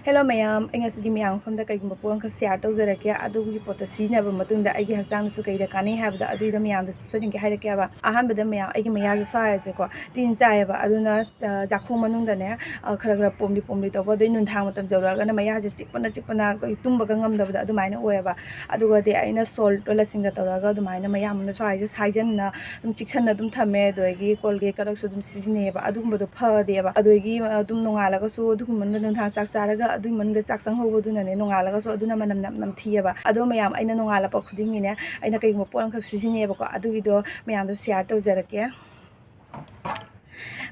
Hello mayam, I guess the mayam from the Kaimapon Seattle Zerakia, Adobe Potosina, Matunda, I have Sang Suka, Kani have the Adu Mayam, the Sudden Hadakava, Ahamba the Maya, Maya size, Tin Zayava, Aduna, Jakumanundane, Karagra Pomdi Pomdi, over the Nuntam Zoraga, and Maya Chipana, Tumbagam, the minor wherever, Adua the Aina salt, Lesing the Toraga, the minor Mayam, the sizes, Hygiene, Chichanadum Tame, Doegi, Colgate, Sudum Season, Adumba the Per, the Adogi, Dumnala, so Dukuman Saraga. Adu man ga sak sang ho du na ne nongala ga so adu na manam nam thiaba adu mayam aina nongala pa khuding ne aina kai mo pon khak sisine ba ko adu video mayam do share to jarake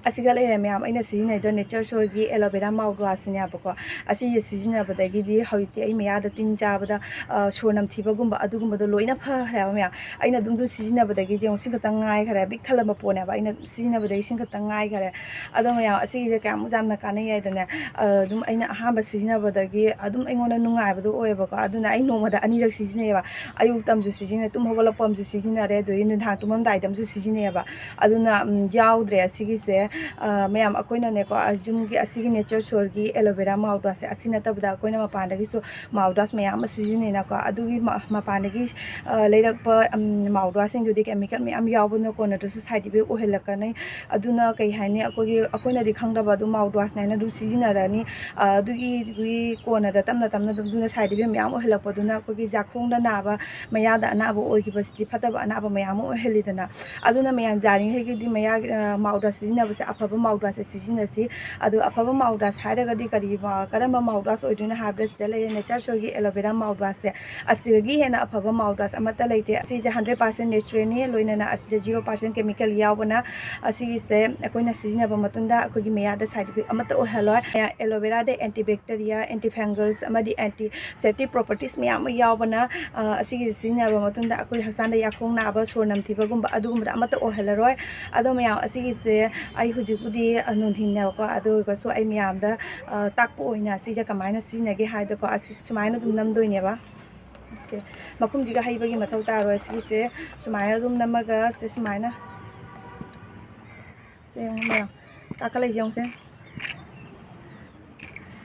asiga le mayam aina sisine do nature show gi aloe vera mouthwash ne ba ko asi sisine ba da gi di hoiti ai maya da tin ja ba da shonam thiba gumba adu gumba do loina pha ha maya aina dum du sisine ba da gi jeng sing ka tangai khara big thala ma pone ba aina sisine ba da sing ka tangai khara adu mayam asi je kam jam na kanai ai da ne dum aina ahamba sisine ba da gi adum aingona nungai ba do oi ba ko aduna ai no ma da ani rak sisine ba ayu tam ju sisine tum hogala pam ju sisine re do in thang tumam dai dam ju sisine ba aduna yaudre asigi se mayam akoina ne ko ajum gi asigi nature shore gi aloe vera mouthwash asina tabda akoina mapanda gi so mouthwash mayam asijine na ko adugi mapanda gi leirak pa mouthwash sing di chemical mayam yaw na ko na to side bi o helaka nai aduna kai haini akoina di khangda ba du mouthwash na du sijina rani adugi ko na da tamna duna side bi mayam o helak duna ko gi jakhong da na ba maya da na ba oi gi basti phata ba na ba mayam o helidana aduna mayam jari he gi di maya mouthwash sijina ba afaba mouthwash sijina si adu afaba mouthwash haraga di kari karamba mouthwash oiduna habres de le nature show gi aloe vera mouthwash asigi hena afaba mouthwash amata leite asi 100% natural ni loina na asi 0% chemical yawna asi se akoina sijina ba matunda akogi maya da side effect amata o haloi aloe vera de antibacterial antifungals amadi antiseptic properties miyam yawna asi sijina ba matunda akoi hasanda yakong na ba sonam thiba gumba adugumba amata o halaroi ado miyam asi se ai hujipudi nundhin na ko ado ko so ai miyam da takpo oina si ja kamaina sina ge haida ko asi sumaina dum nam doine ba makum jiga haiba gi mathau ta ro si se sumaina dum namaga se sumaina se mya takalai jong se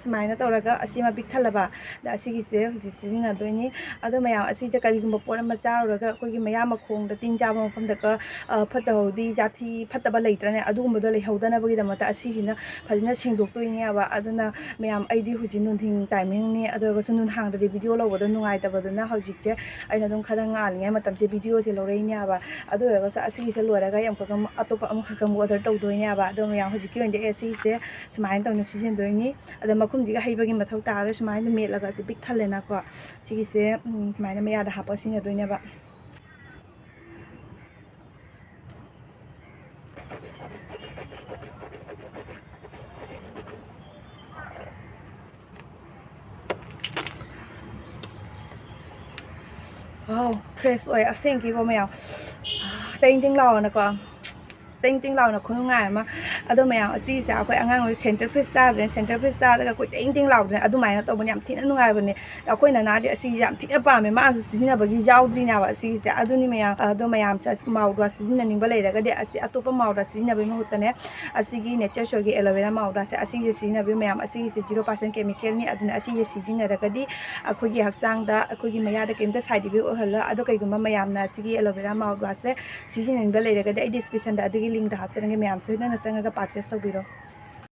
sumaina tawraga asima big thalaba da asigi se huji sijina doini ado maya asi ja kari gumba pora ma chauraga kogi maya ma khong da tin ja ma pham da ka phata hodi jathi phata ba leitrane adu gumba do lei hodana bagi da mata asi hina phajina singdok toini aba aduna mayam aidi huji nunthing timing ni ado ga sunun hang da video lo bodo nungai ta bodo na hojik je aina dum khara ngal ngai matam je video se lorei ni aba ado ga so asigi se loraga yam ka atopa am khakam order to doini aba ado mayam hojik ki onde asi se sumain tawna sijin doini ado makum jiga haiba gi mathau ta aro sumain melaga se big thalena ko sigi se sumain maya da hapa sina doina ba wow fresh oi aseng ki bo maya ting ting law na ko ting law na khunu ngai ma ado mayam asi sa akhoi angang center pista ga koi ting law ne adu mai na to bani am thina nungai bani akhoi na na di asi yam thina pa me ma asu sijina bagi yaudri na ba asi sa adu ni mayam ado mayam cha mouthwash sijina ning ba leira ga de asi atopa mouthwash sijina bai mahutta ne asi gi nature show gi aloe vera mouthwash asi gi sijina bai mayam asi gi 0% chemical ni aduna asi gi sijina ra ga di akhoi gi haksang da akhoi gi maya da kemta side effect o hala ado kai gumba mayam na asi gi aloe vera mouthwash se sijina ning ba leira ga de description da adu link da hapsarange mayam se na changa ga purchase tawbiro